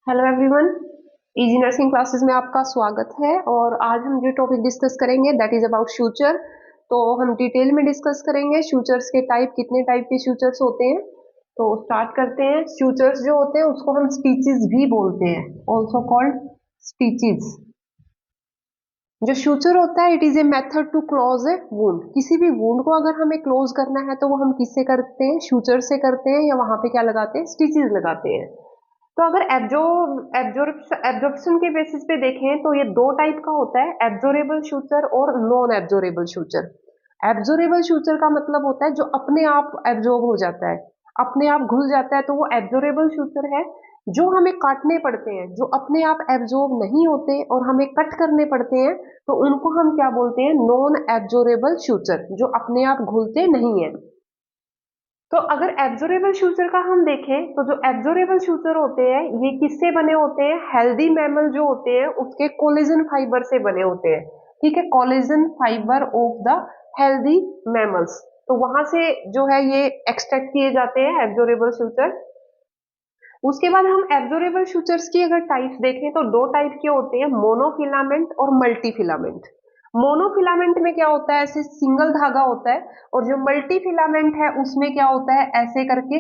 Hello everyone, easy nursing classes में आपका स्वागत है। और आज हम जो टॉपिक डिस्कस करेंगे दैट इज अबाउट फ्यूचर। तो हम डिटेल में डिस्कस करेंगे फ्यूचर्स के टाइप, कितने टाइप के फ्यूचर्स होते हैं। तो स्टार्ट करते हैं। फ्यूचर्स जो होते हैं उसको हम स्पीचीज भी बोलते हैं, ऑल्सो कॉल्ड स्पीचीज। जो फ्यूचर होता है it is a method to close a wound. किसी भी वुंड को अगर हमें क्लोज करना है तो वो हम किससे करते हैं? फ्यूचर से करते हैं, या वहां पे क्या लगाते हैं? स्टिचेस लगाते हैं। तो अगर एब्जॉर्प्शन के बेसिस पे देखें तो ये दो टाइप का होता है, एब्जॉरेबल फ्यूचर और नॉन एब्जॉरेबल फ्यूचर। एब्जॉरेबल फ्यूचर का मतलब होता है जो अपने आप एब्जॉर्ब हो जाता है, अपने आप घुल जाता है, तो वो एब्जॉरेबल फ्यूचर है। जो हमें काटने पड़ते हैं, जो अपने आप एब्जॉर्ब नहीं होते और हमें कट करने पड़ते हैं, तो उनको हम क्या बोलते हैं? नॉन एब्जॉरेबल फ्यूचर, जो अपने आप घुलते नहीं है। तो अगर एब्जॉर्बेबल फ्यूचर का हम देखें तो जो एब्जॉर्बेबल फ्यूचर होते हैं ये किससे बने होते हैं? हेल्दी मैमल जो होते हैं उसके कोलेजन फाइबर से बने होते हैं। ठीक है, collagen fibre of the healthy mammals. तो वहां से जो है ये एक्सट्रैक्ट किए जाते हैं एब्जॉर्बेबल फ्यूचर। उसके बाद हम एब्जॉर्बेबल फ्यूचर्स की अगर टाइप्स देखें तो दो टाइप के होते हैं, मोनोफिलामेंट और मल्टीफिलामेंट। मोनोफिलामेंट में क्या होता है? ऐसे सिंगल धागा होता है। और जो मल्टी फिलामेंट है उसमें क्या होता है? ऐसे करके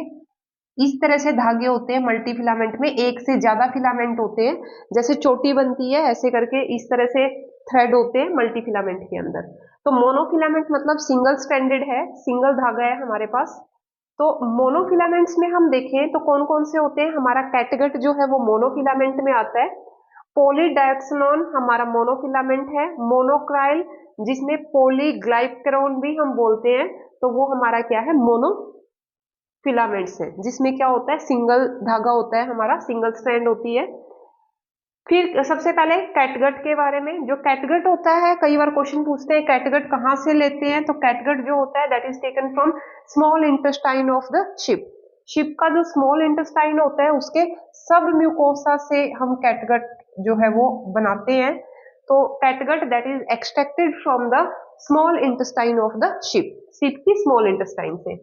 इस तरह से धागे होते हैं। मल्टी फिलामेंट में एक से ज्यादा फिलामेंट होते हैं, जैसे चोटी बनती है ऐसे करके इस तरह से थ्रेड होते हैं मल्टी फिलामेंट के अंदर। तो मोनोफिलामेंट मतलब सिंगल स्ट्रैंडेड है, सिंगल धागा है हमारे पास। तो मोनोफिलामेंट्स में हम देखें तो कौन कौन से होते हैं? हमारा कैटगट जो है वो मोनोफिलामेंट में आता है। पॉलीडायक्सिनोन हमारा मोनोफिलामेंट है। मोनोक्राइल, जिसमें पॉलीग्लाइकेरोन भी हम बोलते हैं, तो वो हमारा क्या है? मोनो फिलामेंट्स है, जिसमें क्या होता है? सिंगल धागा होता है, हमारा सिंगल स्ट्रैंड होती है। फिर सबसे पहले कैटगट के बारे में। जो कैटगट होता है, कई बार क्वेश्चन पूछते हैं कैटगट कहाँ से लेते हैं, तो कैटगट जो होता है that is taken from small intestine of the ship. Ship का जो स्मॉल इंटेस्टाइन होता है उसके सब म्यूकोसा से हम कैटगट जो है वो बनाते हैं। तो catgut that is extracted from the small intestine of the ship, ship की स्मॉल इंटेस्टाइन से।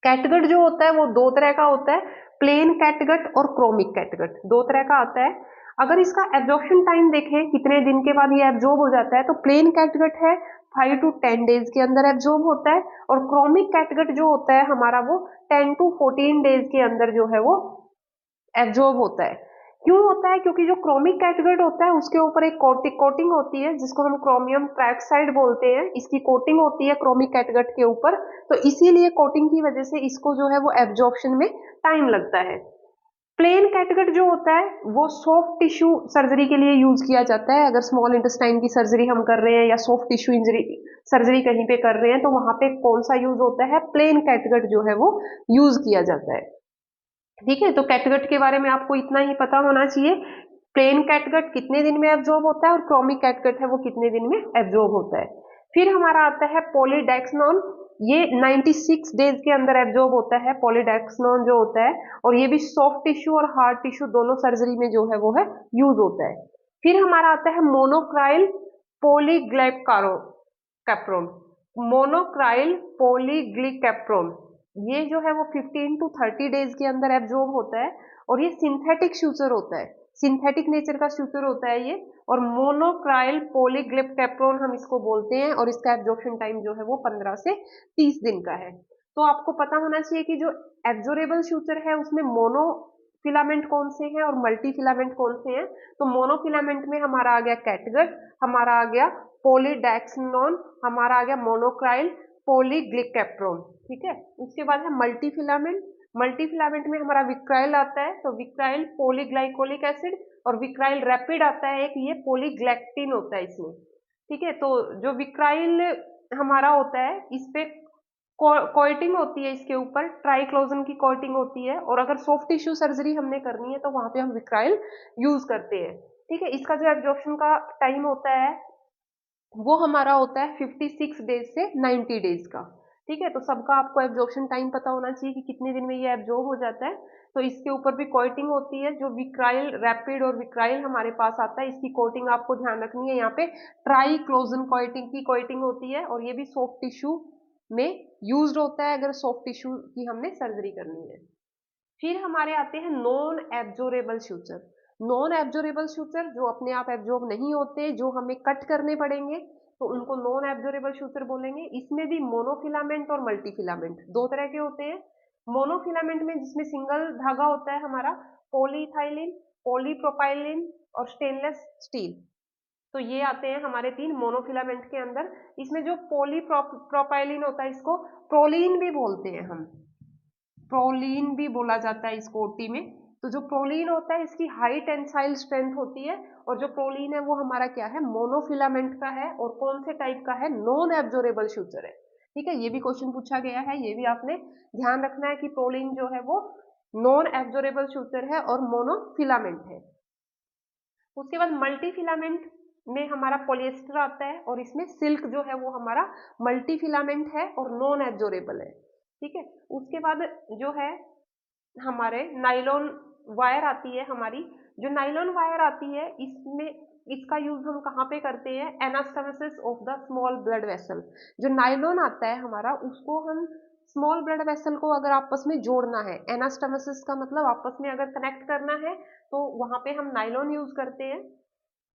कैटगट जो होता है वो दो तरह का होता है, प्लेन कैटगट और क्रोमिक कैटगट, दो तरह का आता है। अगर इसका एब्जॉर्प्शन टाइम देखें कितने दिन के बाद ये एब्जॉर्ब हो जाता है, तो प्लेन कैटगट है 5 to 10 डेज के अंदर एब्जॉर्ब होता है। और क्रोमिक कैटगट जो होता है हमारा वो 10 to 14 डेज के अंदर जो है वो एब्जॉर्ब होता है। क्यों होता है? क्योंकि जो क्रोमिक कैटगट होता है उसके ऊपर एक कोटिंग होती है जिसको हम क्रोमियम ट्राइऑक्साइड बोलते हैं, इसकी कोटिंग होती है क्रोमिक कैटगट के ऊपर। तो इसीलिए कोटिंग की वजह से इसको जो है वो एब्जॉर्प्शन में टाइम लगता है। प्लेन कैटगट जो होता है वो सॉफ्ट टिश्यू सर्जरी के लिए यूज किया जाता है। अगर स्मॉल इंटेस्टाइन की सर्जरी हम कर रहे हैं या सॉफ्ट टिश्यू इंजरी सर्जरी कहीं पे कर रहे हैं, तो वहां पे कौन सा यूज होता है? प्लेन कैटगट जो है वो यूज किया जाता है। ठीक है, तो कैटगट के बारे में आपको इतना ही पता होना चाहिए। प्लेन कैटगट कितने दिन में एब्जॉर्ब होता है और क्रोमिक कैटगट है वो कितने दिन में एब्जॉर्ब होता है। फिर हमारा आता है पॉलीडेक्सनॉन। ये 96 डेज के अंदर एब्जॉर्ब होता है पॉलीडेक्सनॉन जो होता है। और ये भी सॉफ्ट टिश्यू और हार्ड टिश्यू दोनों सर्जरी में जो है वो है यूज होता है। फिर हमारा आता है मोनोक्राइल पॉलीग्लाइकारो कैप्रोन। मोनोक्राइल पॉलीग्लिकैप्रोन, ये जो है वो 15 to 30 डेज के अंदर एब्जॉर्ब होता है। और ये सिंथेटिक फ्यूचर होता है, सिंथेटिक नेचर का फ्यूचर होता है ये। और मोनोक्राइल पॉलीग्लिकैप्रोन हम इसको बोलते हैं, और इसका एब्जॉर्प्शन टाइम जो है वो 15 से 30 दिन का है। तो आपको पता होना चाहिए कि जो एब्जॉर्बेबल फ्यूचर है उसमें मोनो फिलामेंट कौन से हैं और मल्टी फिलामेंट कौन से हैं। तो मोनोफिलामेंट में हमारा आ गया कैटगट, हमारा आ गया पॉलीडेक्सिनोन, हमारा आ गया मोनोक्राइल पॉलीग्लिकैप्रोन। ठीक है, उसके बाद है मल्टी फिलामेंट। मल्टी फिलामेंट में हमारा विक्राइल आता है, तो विक्राइल पॉलीग्लाइकोलिक एसिड, और विक्राइल रैपिड आता है एक, ये पॉलीग्लैक्टिन होता है इसमें। ठीक है, तो जो विक्राइल हमारा होता है इस पे कोटिंग होती है, इसके ऊपर ट्राइक्लोजन की कोटिंग होती है। और अगर सॉफ्ट टिश्यू सर्जरी हमने करनी है तो वहां पे हम विक्राइल यूज करते हैं। ठीक है, इसका जो एब्जॉर्प्शन का टाइम होता है वो हमारा होता है 56 डेज से 90 डेज का। ठीक है, तो सबका आपको एब्जॉर्प्शन टाइम पता होना चाहिए कि कितने दिन में ये एब्जॉर्ब हो जाता है। तो इसके ऊपर भी कोटिंग होती है, जो विक्राइल रैपिड और विक्राइल हमारे पास आता है इसकी कोटिंग आपको ध्यान रखनी है। यहाँ पे ट्राइक्लोजन कोटिंग की कोटिंग होती है, और ये भी सॉफ्ट टिश्यू में यूज होता है अगर सॉफ्ट टिश्यू की हमने सर्जरी करनी है। फिर हमारे आते हैं non absorbable suture. Non absorbable suture जो अपने आप एब्जॉर्ब नहीं होते, जो हमें कट करने पड़ेंगे, तो उनको नॉन एब्जॉर्बेबल सूचर बोलेंगे। इसमें भी मोनोफिलामेंट और मल्टीफिलामेंट दो तरह के होते हैं। मोनोफिलामेंट में जिसमें सिंगल धागा होता है हमारा, पॉलीइथाइलिन, पॉलीप्रोपाइलिन और स्टेनलेस स्टील, तो ये आते हैं हमारे तीन मोनोफिलामेंट के अंदर। इसमें जो पॉलीप्रोपाइलिन होता है इसको प्रोलीन भी बोलते हैं हम, प्रोलीन भी बोला जाता है इसको ओटी में। तो जो प्रोलीन होता है इसकी हाई टेंसाइल स्ट्रेंथ होती है, और जो प्रोलीन है वो हमारा क्या है, मोनोफिलामेंट का है, और कौन से टाइप का है, नॉन एब्जॉर्बेबल सूचर है। ठीक है, ये भी क्वेश्चन पूछा गया है, ये भी आपने ध्यान रखना है कि प्रोलीन जो है वो नॉन एब्जॉर्बेबल सूचर है और मोनोफिलामेंट है। उसके बाद मल्टी फिलामेंट में हमारा पॉलिएस्टर आता है, और इसमें सिल्क जो है वो हमारा मल्टी फिलामेंट है और नॉन एब्जॉर्बेबल है। ठीक है, उसके बाद जो है हमारे नाइलॉन वायर आती है हमारी। जो नाइलॉन वायर आती है इसमें, इसका यूज हम कहाँ पे करते हैं, anastomosis of the small blood vessel. जो नाइलॉन आता है हमारा उसको हम स्मॉल ब्लड वेसल को अगर आपस में जोड़ना है, एनास्टोमोसिस का मतलब आपस में अगर कनेक्ट करना है, तो वहां पे हम नाइलॉन यूज करते हैं।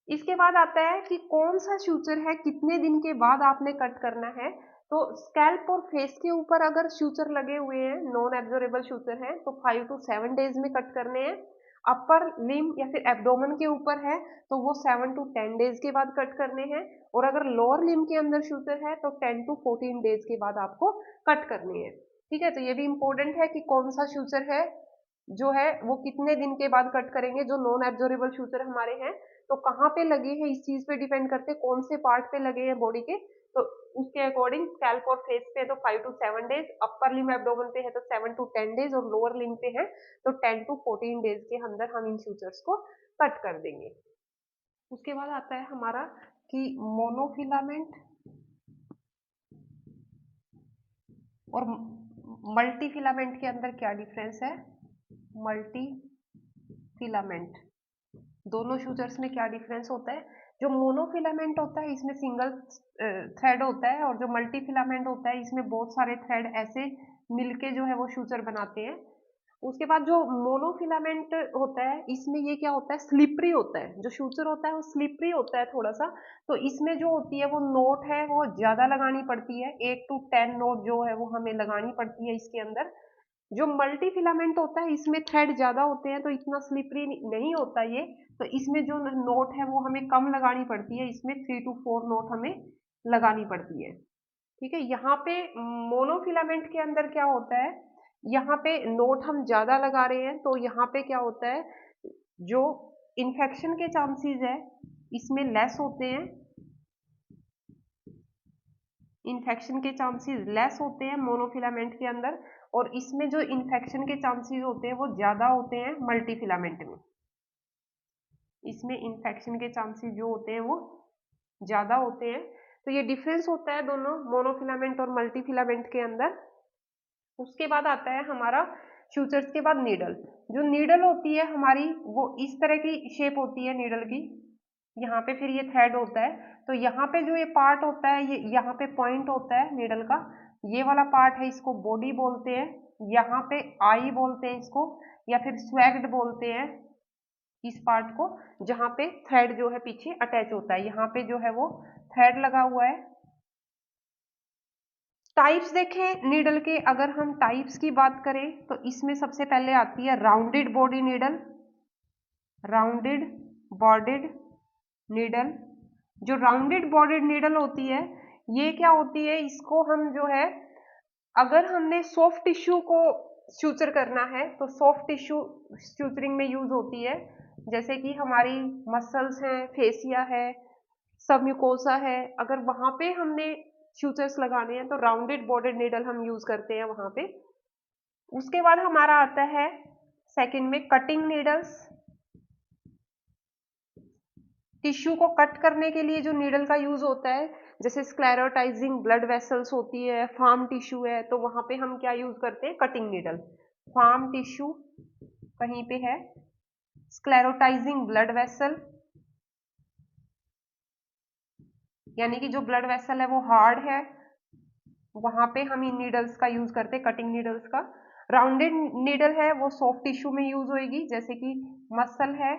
इसके बाद आता है कि कौन सा सूचर है, कितने दिन के बाद आपने कट करना है। तो स्कैल्प और फेस के ऊपर अगर सूचर लगे हुए हैं, नॉन एब्जॉर्बेबल सूचर हैं, तो 5 to 7 डेज में कट करने हैं। अपर लिम या फिर एब्डोमेन के ऊपर है तो वो 7 to 10 डेज के बाद कट करने हैं, और अगर लोअर लिम के अंदर सूचर है तो 10 to 14 डेज के बाद आपको कट करने हैं। ठीक है, तो ये भी इंपॉर्टेंट है कि कौन सा सूचर है जो है वो कितने दिन के बाद कट करेंगे। जो नॉन एब्जॉर्बेबल सूचर हमारे हैं तो कहाँ पे लगे हैं इस चीज पे डिपेंड करते हैं, कौन से पार्ट पे लगे हैं बॉडी के, तो उसके अकॉर्डिंग स्कैल्प और फेस पे है तो 5 to 7 days, upper limb abdomen पे है तो 7 to 10 डेज, और लोअर लिम पे है तो 10 to 14 डेज के अंदर हम इन सूचर्स को कट कर देंगे। उसके बाद आता है हमारा कि मोनोफिलामेंट और मल्टी फिलामेंट के अंदर क्या डिफरेंस है। मल्टी फिलामेंट, दोनों सूचर्स में क्या डिफरेंस होता है। जो मोनोफिलामेंट होता है इसमें सिंगल थ्रेड होता है, और जो मल्टी फिलामेंट होता है इसमें बहुत सारे थ्रेड ऐसे मिलके जो है वो सूचर बनाते हैं। उसके बाद जो मोनोफिलामेंट होता है इसमें ये क्या होता है, स्लिपरी होता है। जो सूचर होता है वो स्लिपरी होता है थोड़ा सा, तो इसमें जो होती है वो नोट है वो ज्यादा लगानी पड़ती है, 8 to 10 नोट जो है वो हमें लगानी पड़ती है इसके अंदर। जो मल्टी फिलामेंट होता है इसमें थ्रेड ज्यादा होते हैं तो इतना स्लिपरी नहीं होता ये, तो इसमें जो नोट है वो हमें कम लगानी पड़ती है, इसमें 3 to 4 नोट हमें लगानी पड़ती है। ठीक है, यहाँ पे मोनोफिलामेंट के अंदर क्या होता है, यहाँ पे नोट हम ज्यादा लगा रहे हैं तो यहाँ पे क्या होता है, जो इन्फेक्शन के चांसेस है इसमें लेस होते हैं, इन्फेक्शन के चांसेस लेस होते हैं मोनोफिलामेंट के अंदर, और इसमें जो इन्फेक्शन के चांसेस होते हैं वो ज्यादा होते हैं मल्टीफिलामेंट में। इसमें इन्फेक्शन के चांसेस जो होते हैं वो ज्यादा होते हैं। तो ये डिफरेंस होता है दोनों मोनोफिलामेंट और मल्टीफिलामेंट के अंदर। उसके बाद आता है हमारा सूचर्स के बाद नीडल। जो नीडल होती है हमारी वो इस तरह की शेप होती है नीडल की, यहाँ पे फिर ये थ्रेड होता है, तो यहाँ पे जो ये पार्ट होता है, ये यहाँ पे पॉइंट होता है नीडल का, ये वाला पार्ट है इसको बॉडी बोलते हैं, यहाँ पे आई बोलते हैं इसको, या फिर स्वैग्ड बोलते हैं इस पार्ट को, जहाँ पे थ्रेड जो है पीछे अटैच होता है, यहाँ पे जो है वो थ्रेड लगा हुआ है। टाइप्स देखें नीडल के, अगर हम टाइप्स की बात करें तो इसमें सबसे पहले आती है rounded body needle, rounded bodied needle. जो राउंडेड बॉडीड नीडल होती है ये क्या होती है, इसको हम जो है अगर हमने सॉफ्ट टिश्यू को सूचर करना है तो सॉफ्ट टिश्यू सूचरिंग में यूज होती है, जैसे कि हमारी मसल्स हैं, फेसिया है, सबम्यूकोसा है, अगर वहां पे हमने सूचर्स लगाने हैं तो राउंडेड बॉर्डेड नीडल हम यूज करते हैं वहां पे। उसके बाद हमारा आता है सेकंड में कटिंग नीडल्स। टिश्यू को कट करने के लिए जो नीडल का यूज होता है, जैसे स्क्लेरोटाइजिंग ब्लड वेसल्स होती है, फार्म टिश्यू है, तो वहां पे हम क्या यूज करते हैं, कटिंग नीडल। फार्म टिश्यू कहीं पे है, स्क्लेरोटाइजिंग ब्लड वेसल यानी कि जो ब्लड वेसल है वो हार्ड है, वहां पे हम इन नीडल्स का यूज करते हैं, कटिंग नीडल्स का। राउंडेड नीडल है वो सॉफ्ट टिश्यू में यूज होएगी, जैसे कि मसल है,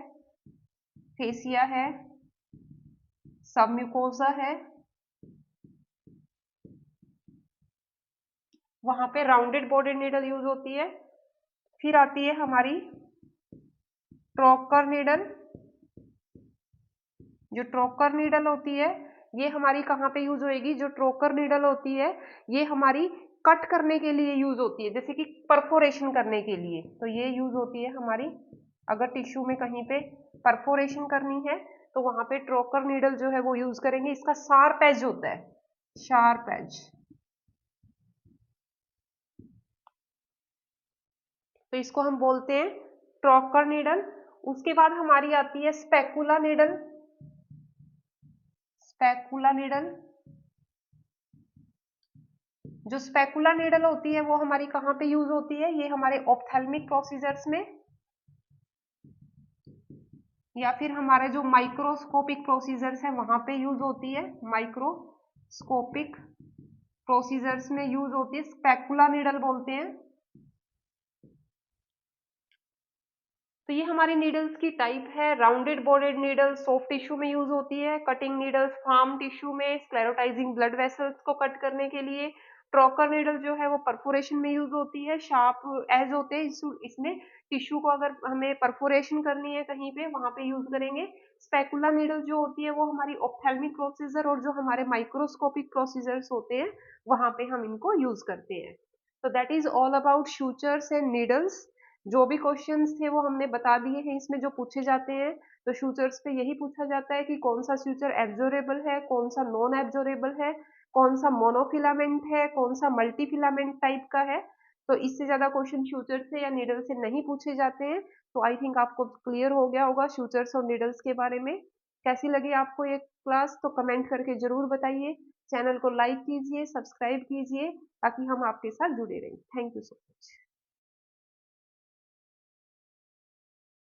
फेसिया है, सबम्यूकोसा है, वहां पे राउंडेड बॉर्डेड नीडल यूज होती है। फिर आती है हमारी ट्रोकर नीडल। जो ट्रोकर नीडल होती है ये हमारी कहाँ पे यूज होएगी, जो ट्रोकर नीडल होती है ये हमारी कट करने के लिए यूज होती है, जैसे कि परफोरेशन करने के लिए, तो ये यूज होती है हमारी। अगर टिश्यू में कहीं पे परफोरेशन करनी है तो वहां पे ट्रोकर नीडल जो है वो यूज करेंगे। इसका शार्प एज होता है, शार्प एज, तो इसको हम बोलते हैं ट्रोकर नीडल। उसके बाद हमारी आती है स्पेकुला नीडल। स्पेकुला नीडल, जो स्पेकुला नीडल होती है वो हमारी कहाँ पे यूज होती है, ये हमारे ऑप्थेल्मिक प्रोसीजर्स में, या फिर हमारे जो माइक्रोस्कोपिक प्रोसीजर्स है वहां पे यूज होती है। माइक्रोस्कोपिक प्रोसीजर्स में यूज होती है, स्पेकुला नीडल बोलते हैं। तो ये हमारी नीडल्स की टाइप है। Rounded bordered needle soft tissue में यूज होती है, कटिंग नीडल्स फार्म टिश्यू में स्क्लेरोटाइजिंग ब्लड वेसल्स को कट करने के लिए। ट्रोकर नीडल जो है वो परफोरेशन में यूज होती है, शार्प एज होते हैं इसमें टिश्यू को अगर हमें परफोरेशन करनी है कहीं पे वहां पे यूज करेंगे। स्पेकुला नीडल जो होती है वो हमारी ऑप्थेल्मिक प्रोसीजर और जो हमारे माइक्रोस्कोपिक प्रोसीजर्स होते हैं वहां पे हम इनको यूज करते हैं। तो that is all about sutures and needles. जो भी क्वेश्चंस थे वो हमने बता दिए हैं इसमें जो पूछे जाते हैं। तो सूचर्स पे यही पूछा जाता है कि कौन सा सूचर एब्जॉर्बेबल है, कौन सा नॉन एब्जॉर्बेबल है, कौन सा मोनोफिलामेंट है, कौन सा मल्टीफिलामेंट टाइप का है। तो इससे ज्यादा क्वेश्चन सूचर से या नीडल से नहीं पूछे जाते हैं। तो आई थिंक आपको क्लियर हो गया होगा सूचर्स और नीडल्स के बारे में। कैसी लगी आपको ये क्लास, तो कमेंट करके जरूर बताइए। चैनल को लाइक कीजिए, सब्सक्राइब कीजिए, ताकि हम आपके साथ जुड़े रहें। Thank you so much.